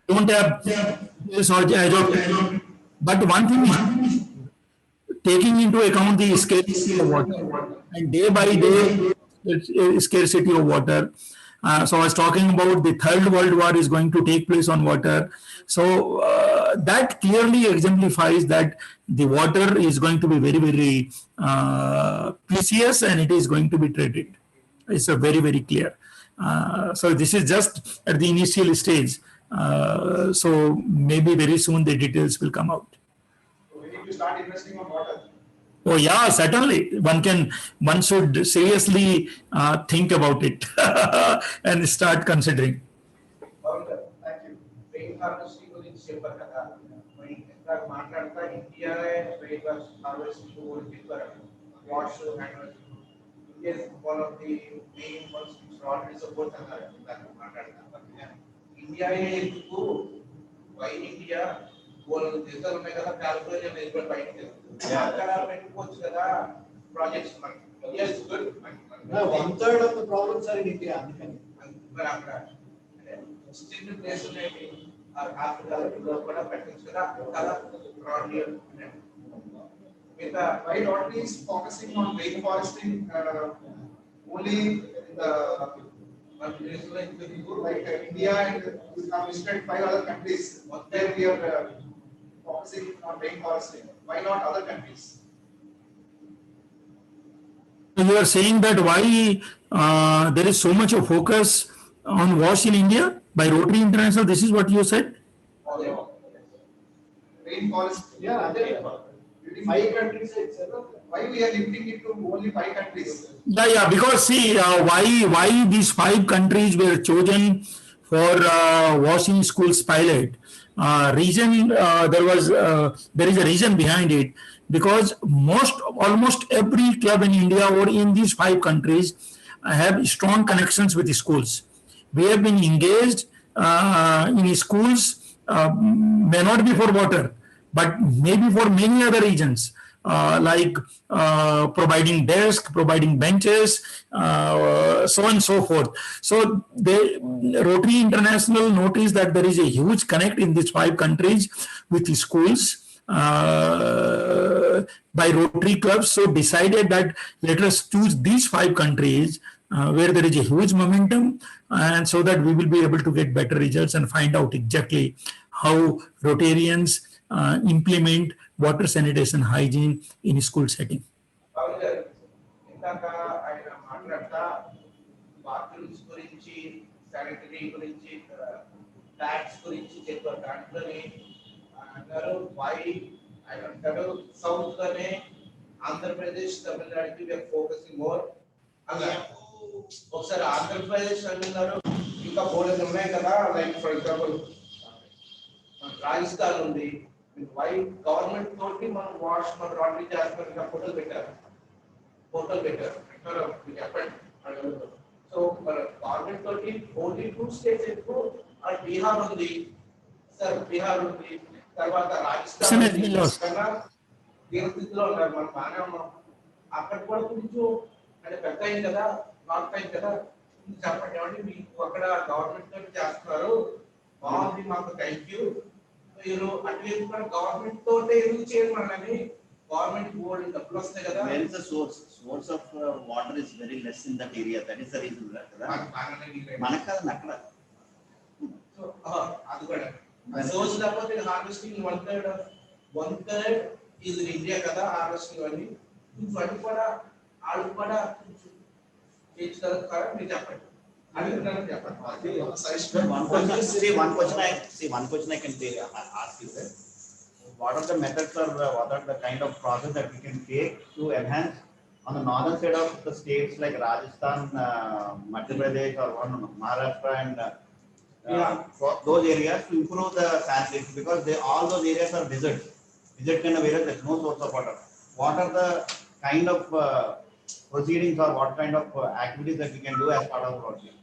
C: don't have this or as of, but one thing is taking into account the scarcity of water and day by day scarcity of water. So I was talking about the third world war is going to take place on water. So that clearly exemplifies that the water is going to be very precious and it is going to be traded. It's a very clear. So this is just at the initial stage. So maybe very soon the details will come out.
A: So we need to start investing on water.
C: Oh yeah, certainly. One should seriously think about it and start considering.
A: Thank you.
E: Rain harvesting గురించి చెప్పారు కదా మరి ఇందాక మాట్లాడతా India rain harvesting గురించి చెప్పారు wash and India is one of the main ones which already support అన్నారు ఇందాక మాట్లాడతా ఇండియా ఎందుకు వై ఇండియా వాళ్ళు దేశాలు ఉన్నాయి కదా కాలిఫోర్నియా నేర్చుకొని బయటకు అక్కడ పెట్టుకోవచ్చు కదా ప్రాజెక్ట్స్ మనకి India is good
B: 1/3 of the problems are in India.
E: మరి అక్కడ చిన్న ప్లేస్ ఉన్నాయి ఆఫ్రికాలో కూడా పెట్టచ్చు కదా కదా Bradley
A: Why Rotary is focusing on rainforesting only in the like India and we have visited 5 other countries. There we are focusing on rainforesting. Why not other countries?
C: You are saying that why there is so much of focus on WASH in India by Rotary International? This is what you said?
A: Rainforest.
B: Yeah, there are 5 countries.
A: Why we are limiting it to only 5 countries?
C: Yeah. Because see, why these 5 countries were chosen for washing schools pilot? Reason there is a reason behind it because almost every club in India or in these 5 countries have strong connections with the schools. We have been engaged in schools, may not be for water, but maybe for many other regions. Like providing desks, providing benches, so on and so forth. So Rotary International noticed that there is a huge connect in these 5 countries with the schools by Rotary clubs. So decided that let us choose these 5 countries where there is a huge momentum, and so that we will be able to get better results and find out exactly how Rotarians implement water sanitation hygiene in school setting.
E: ఇందాక ఆయన మాట్లాడతా bathrooms గురించి sanitary గురించి tax గురించి చెప్పారు. దాంట్లోని అన్నారు why అంటారు సౌత్ లోనే ఆంధ్రప్రదేశ్ తమిళనాడుకి వీఆర్ ఫోకసింగ్ మోర్. అలా ఒకసారి ఆంధ్రప్రదేశ్ అంటున్నారు, ఇంకా బోర్డు ఉన్నాయి కదా, లైక్ ఫర్ ఎగ్జాంపుల్ రాజస్థాన్ ఉంది. వై గవర్నమెంట్ తోటి మనం వాష్ మన రాటరీ చేస్తున్నారు, ఇంకా ఫోటోలు పెట్టారు అంటారు, మీరు చెప్పండి. సో మన గవర్నమెంట్ తోటి ఓన్లీ 2 స్టేట్స్ ఎక్కువ బీహార్ ఉంది సార్, బీహార్ ఉంది, తర్వాత రాజస్థాన్ కన్నా తీరస్థితిలో ఉన్నారు, మనం బాగానే ఉన్నాం. అక్కడ కూడా కొంచెం అంటే పెద్ద అయింది కదా, నార్త్ అయింది కదా, చెప్పండి ఏమంటే మీకు అక్కడ గవర్నమెంట్ తోటి చేస్తున్నారు, బాగుంది, మాకు థ్యాంక్ యూ. మీరు అటువైపు కూడా గవర్నమెంట్ తోటే ఎందుకు చేయమని, గవర్నమెంట్ బోర్డు డబ్బులు వస్తాయి కదా.
D: Where is the source of water is very less in that area. That is the reason, కదా. మనకు కాదు అక్కడ.
E: సో అది కూడా సోర్స్ లేకపోతే హార్వెస్టింగ్ 1/3 ఇది ఇండియా కదా హార్వెస్టింగ్ అని కొంచెం అది కూడా వాళ్ళు కూడా చేస్తారు కదా, మీరు చెప్పండి. అడుగుతున్నాను చెప్పండి.
D: One question I can ask you that. What are the methods or what are the kind of process that we can take to enhance on the northern side of the states like Rajasthan, Madhya Pradesh or Maharashtra and for those areas to improve the sanitation, because all those areas are desert kind of areas, there's no source of water. What are the kind of proceedings or what kind of activities that we can do as part of our project?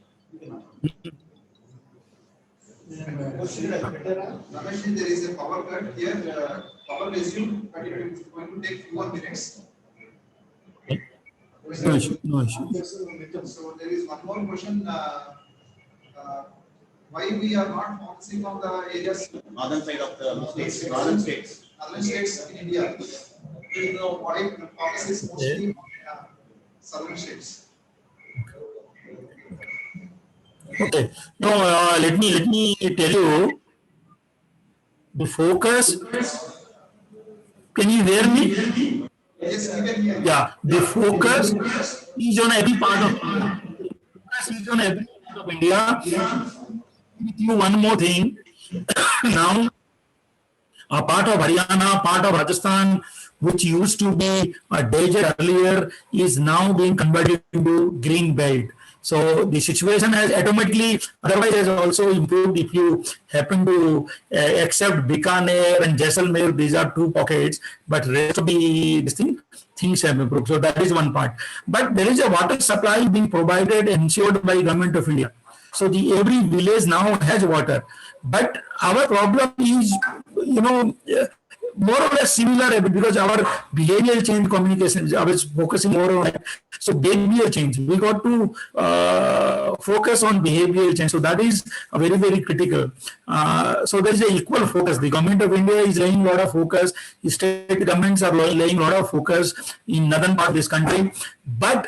A: Ramesh, there is a power cut here, power resumed, but it is going to take 4 minutes.
C: No issue, no issue.
A: So there is one more question, why we are not focusing on the areas,
D: Northern side of the states, northern states.
A: other states in India? You know, why the focus is mostly on southern states?
C: Okay. No, let me tell you. The focus. Can you hear me?
A: Yes, we can hear.
C: Yeah. The focus is on every part of India. Focus is on every part of India. With you one more thing. Now, a part of Haryana, part of Rajasthan, which used to be a desert earlier, is now being converted into green belt. So the situation has automatically, otherwise has also improved if you happen to accept Bikaner and Jaisalmer. These are 2 pockets, but rest of the things have improved. So that is one part. But there is a water supply being provided, ensured by Government of India. So every village now has water. But our problem is, more or less similar, because our behavioral change communication, I was focusing more on that. So behavior change, we got to focus on behavioral change. So that is very, very critical. So there is an equal focus. The Government of India is laying a lot of focus. The state governments are laying a lot of focus in northern part of this country. But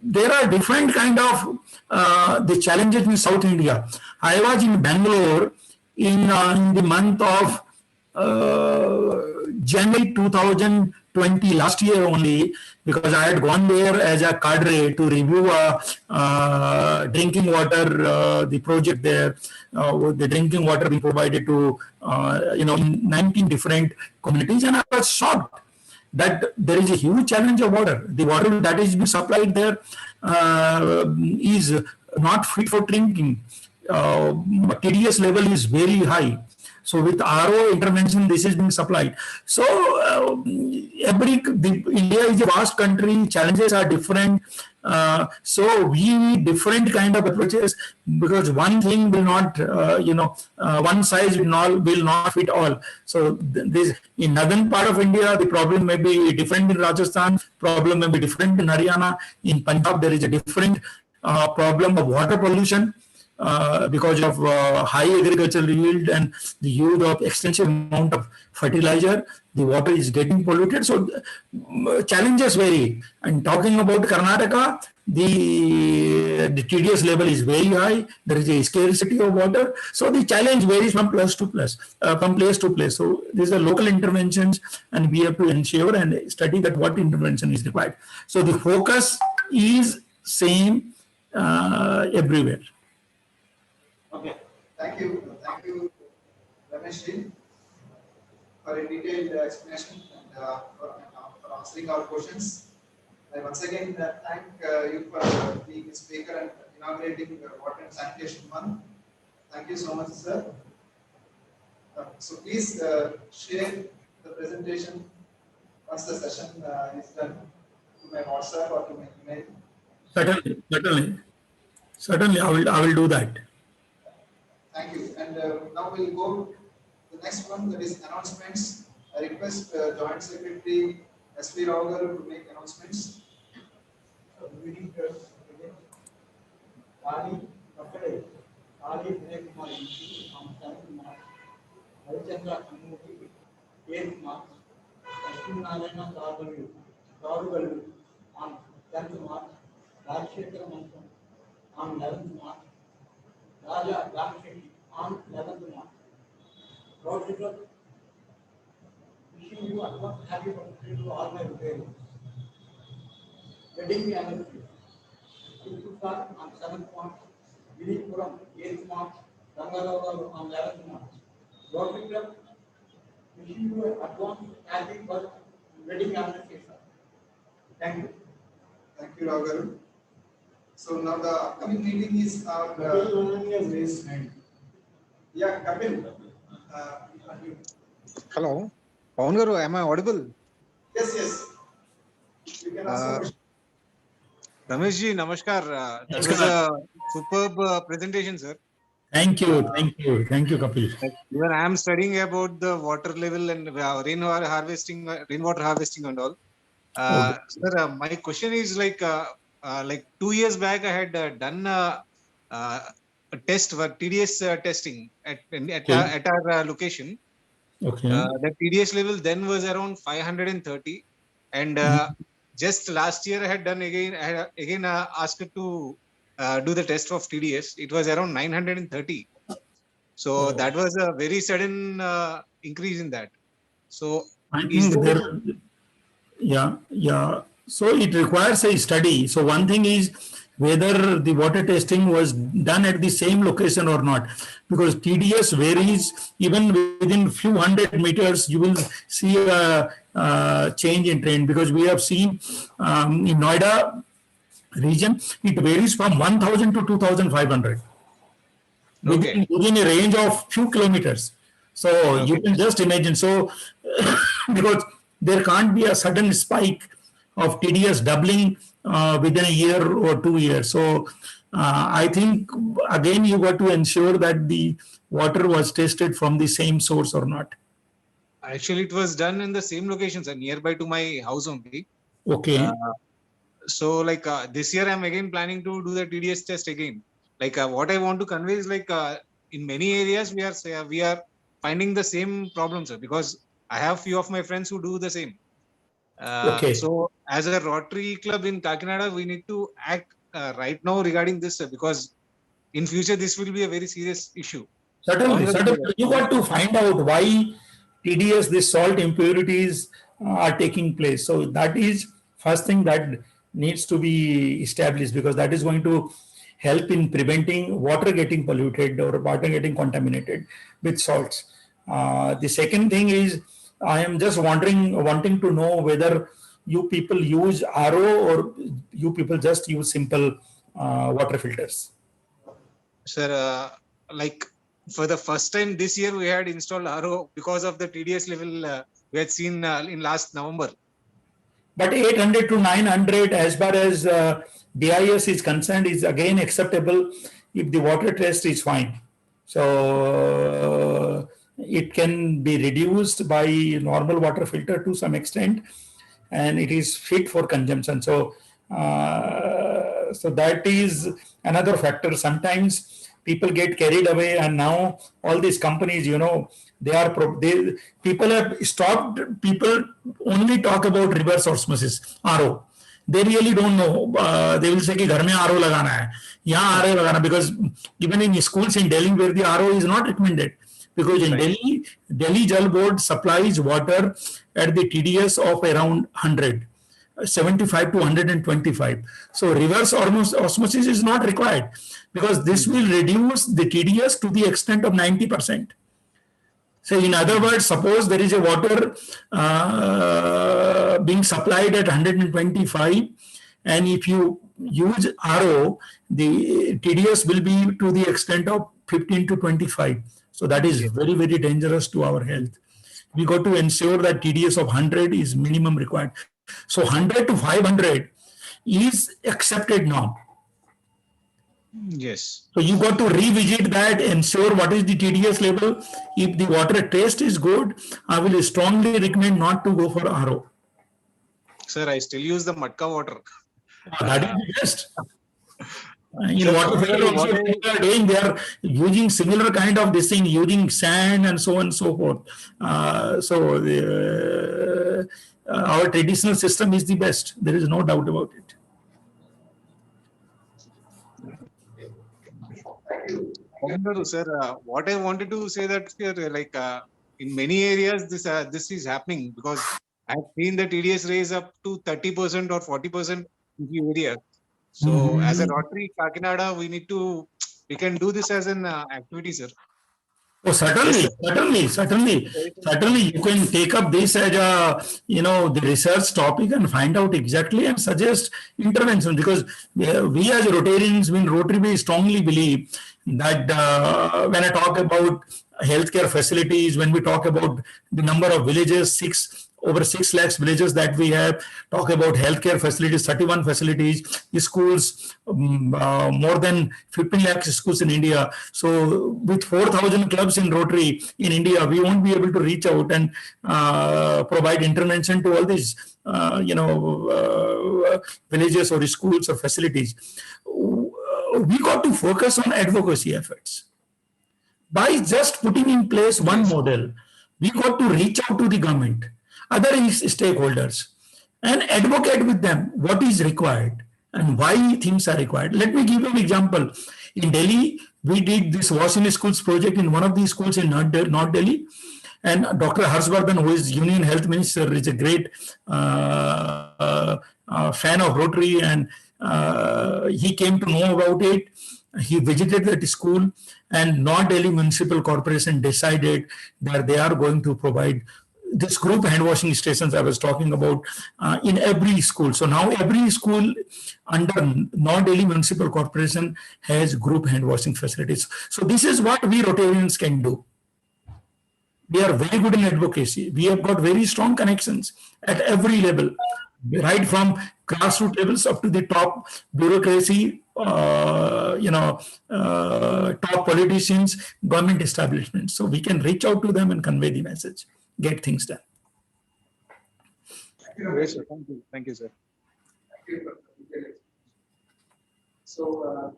C: there are different kind of the challenges in South India. I was in Bangalore in the month of January 2020, last year only, because I had gone there as a cadre to review drinking water, the project there, the drinking water being provided to, in 19 different communities, and I was shocked that there is a huge challenge of water. The water that is being supplied there is not fit for drinking. TDS level is very high. So with RO intervention, this is being supplied. So India is a vast country. Challenges are different. So we need different kind of approaches, because one thing will not, one size will not fit all. So this in northern part of India, the problem may be different in Rajasthan. Problem may be different in Haryana. In Punjab, there is a different problem of water pollution. Because of high agricultural yield and the use of extensive amount of fertilizer, the water is getting polluted. So challenges vary. And talking about Karnataka, the TDS level is very high. There is a scarcity of water. So the challenge varies from place to place. So these are local interventions, and we have to ensure and study that what intervention is required. So the focus is same everywhere.
D: Okay.
A: Thank you. thank you, Ramesh ji, for a detailed explanation and for answering our questions. I once again thank you for being a speaker and inaugurating Water and Sanitation Month. Thank you so much, sir. So please share the presentation once the session is done to my WhatsApp or to my email.
C: Certainly, certainly, certainly, I will do that.
A: Thank you. And now we'll go to the next one, that is announcements. I request Joint Secretary S.P. Rao garu to make announcements.
B: Meeting Kali Kapade, Kali Vinay Kumar on 7th March, Harichandra Annuti 8th March, Ashwin Narayana Garu on 10th March, Rajshekar Mansam on 11th March, Raja Ramshetty on 11th March. Rotary Club, wishing you advance happy birthday to all my parents. Wedding anniversary. Tulsar on 7th March, Vilipuram 8th March, Rangarao on 11th March. Rotary Club, wishing you advance happy birthday wedding anniversary. Thank you.
A: Thank you, Rao garu. So now the upcoming meeting is our.
B: Kapil has raised hand.
A: Yeah, Kapil.
F: Hello, Pawan Garu, am I audible?
A: Yes, yes. You can ask a question.
F: Ramesh ji, namaskar. That was a superb presentation, sir.
C: Thank you, thank you, thank you, Kapil.
F: Even I am studying about the water level and rainwater harvesting and all. Sir, my question is like 2 years back, I had done a test work, TDS testing at our location.
C: Okay.
F: The TDS level then was around 530, and just last year I had done again. I had again asked to do the test of TDS. It was around 930. So that was a very sudden increase in that. So
C: I
F: is
C: think
F: there?
C: yeah. So it requires a study. So one thing is whether the water testing was done at the same location or not, because TDS varies even within few hundred meters. You will see a change in trend, because we have seen in Noida region it varies from 1,000 to 2,500 within a range of few kilometers. So you can just imagine. So because there can't be a sudden spike of TDS doubling within a year or 2 years. So I think again you got to ensure that the water was tested from the same source or not.
F: Actually, it was done in the same locations and nearby to my house only.
C: Okay.
F: So like this year I'm again planning to do the TDS test again. Like what I want to convey is like in many areas we are finding the same problems, because I have few of my friends who do the same. So as a Rotary Club in Kakinada, we need to act right now regarding this, because in future this will be a very serious issue.
C: Certainly. You got to find out why TDS, the salt impurities are taking place. So that is first thing that needs to be established, because that is going to help in preventing water getting polluted or water getting contaminated with salts. The second thing is, I am just wanting to know whether you people use RO or you people just use simple water filters.
F: Sir, like for the first time this year we had installed RO because of the TDS level we had seen in last November.
C: But 800 to 900 as far as BIS is concerned is again acceptable if the water test is fine. So it can be reduced by normal water filter to some extent, and it is fit for consumption. So so that is another factor. Sometimes people get carried away, and now all these companies, people have stopped. People only talk about reverse osmosis, RO. They really don't know. They will say कि घर में RO लगाना है, यहाँ RO लगाना, because even in schools in Delhi where the RO is not recommended, because in Delhi Jal Board supplies water at the TDS of around 100. 75 to 125. So reverse osmosis is not required because this will reduce the TDS to the extent of 90%. So in other words, suppose there is a water being supplied at 125, and if you use RO, the TDS will be to the extent of 15 to 25. So that is very, very dangerous to our health. We got to ensure that TDS of 100 is minimum required. So 100 to 500 is accepted now.
F: Yes.
C: So you got to revisit that, ensure what is the TDS level. If the water taste is good, I will strongly recommend not to go for RO.
F: Sir, I still use the Matka water.
C: That is the best. In
F: Sir,
C: water filter also they are doing, they are using similar kind of this thing, using sand and so on and so forth. Our traditional system is the best. There is no doubt about it.
F: Sir, what I wanted to say that like in many areas this is happening because I have seen the TDS raise up to 30% or 40% in the area. So as a Rotary Kakinada, we can do this as an activity, sir.
C: Oh, certainly. You can take up this as the research topic and find out exactly and suggest intervention, because we as Rotarians, in Rotary, we strongly believe that when I talk about healthcare facilities, when we talk about the number of villages, over 6 lakhs villages that we have, talk about healthcare facilities, 31 facilities, schools, more than 15 lakhs schools in India. So with 4,000 clubs in Rotary in India, we won't be able to reach out and provide intervention to all these, villages or schools or facilities. We got to focus on advocacy efforts. By just putting in place one model, we got to reach out to the government, other stakeholders, and advocate with them what is required and why things are required. Let me give you an example. In Delhi, we did this Wash in Schools project in one of these schools in North Delhi. And Dr. Harshvardhan, who is Union Health Minister, is a great fan of Rotary, and he came to know about it. He visited that school, and North Delhi Municipal Corporation decided that they are going to provide this group hand washing stations I was talking about in every school. So now every school under North Delhi Municipal Corporation has group hand washing facilities. So this is what we Rotarians can do. We are very good in advocacy. We have got very strong connections at every level, right from grassroots levels up to the top bureaucracy, top politicians, government establishments. So we can reach out to them and convey the message, get things done.
F: Yes, sir. Thank you, sir.
A: So,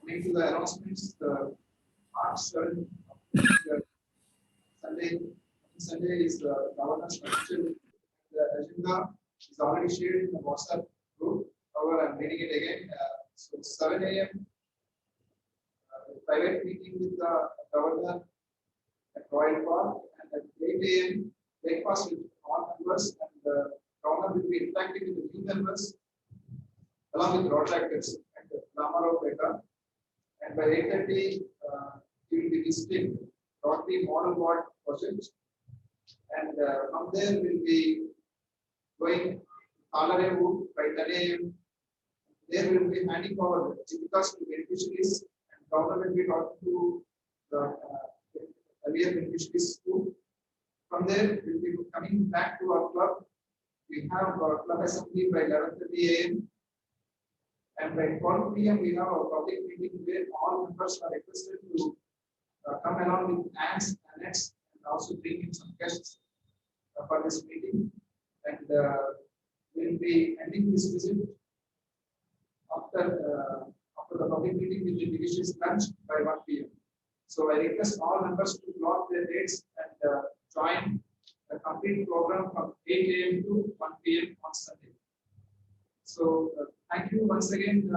A: coming to the announcements, the March 7th Sunday is the governor's official. The agenda is already shared in the WhatsApp group. However, I'm reading it again. So 7 a.m. Private meeting with the governor at Royal Park, and at 8 a.m. breakfast with all members, and the governor will be interacting with the new members along with Rotaractors at the Ramarao. And by 8:30, he will be visiting Rotary Model Ward project, and from there we'll be going Kalarevu by 10 a.m. There we will be handing over Jivikas to beneficiaries, and governor will be talking to the earlier beneficiaries too. From there we'll be coming back to our club. We have our club assembly by 11:30 a.m. and by 12 p.m. we have a public meeting where all members are requested to come along with ants, and also bring in some guests for this meeting. And we'll be ending this visit after the public meeting with the delicious lunch by 1 p.m. So I request all members to block their dates and join the complete program from 8 a.m. to 1 p.m. on Sunday. So thank you once again,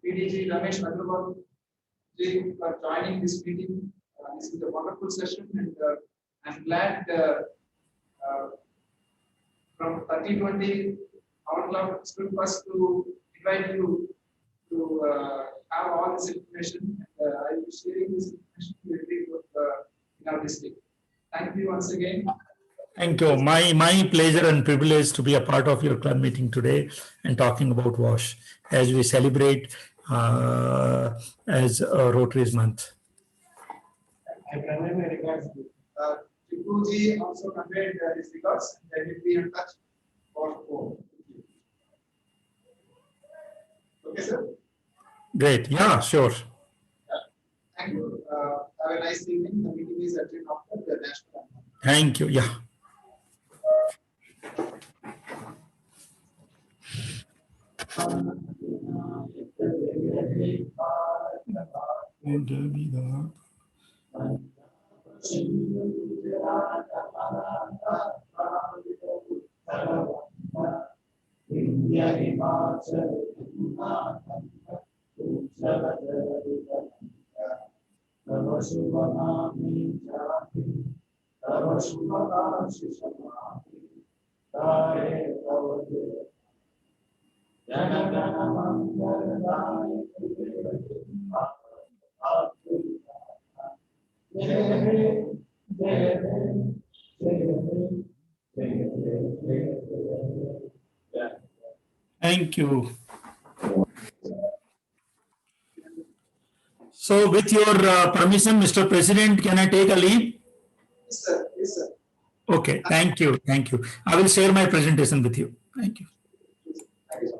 A: PDG Ramesh Agrawal, for joining this meeting. This is a wonderful session, and I'm glad from 3020, our club stood first to invite you to have all this information. And I will be sharing this information to everyone in our district. Thank you once again.
C: Thank you. My pleasure and privilege to be a part of your club meeting today and talking about WASH as we celebrate as Rotary's month.
A: I convey my regards to Tipuji also conveyed his regards, and I will be in touch for more. Okay, sir.
C: Great. Yeah, sure.
A: Thank you. Have a nice evening. The meeting is adjourned after the national anthem.
C: Thank you. Yeah. Thank you. So with your permission, Mr. President, can I take a leave?
A: Yes, sir. Yes, sir.
C: Okay, thank you. Thank you. I will share my presentation with you. Thank you.
A: Thank you, sir.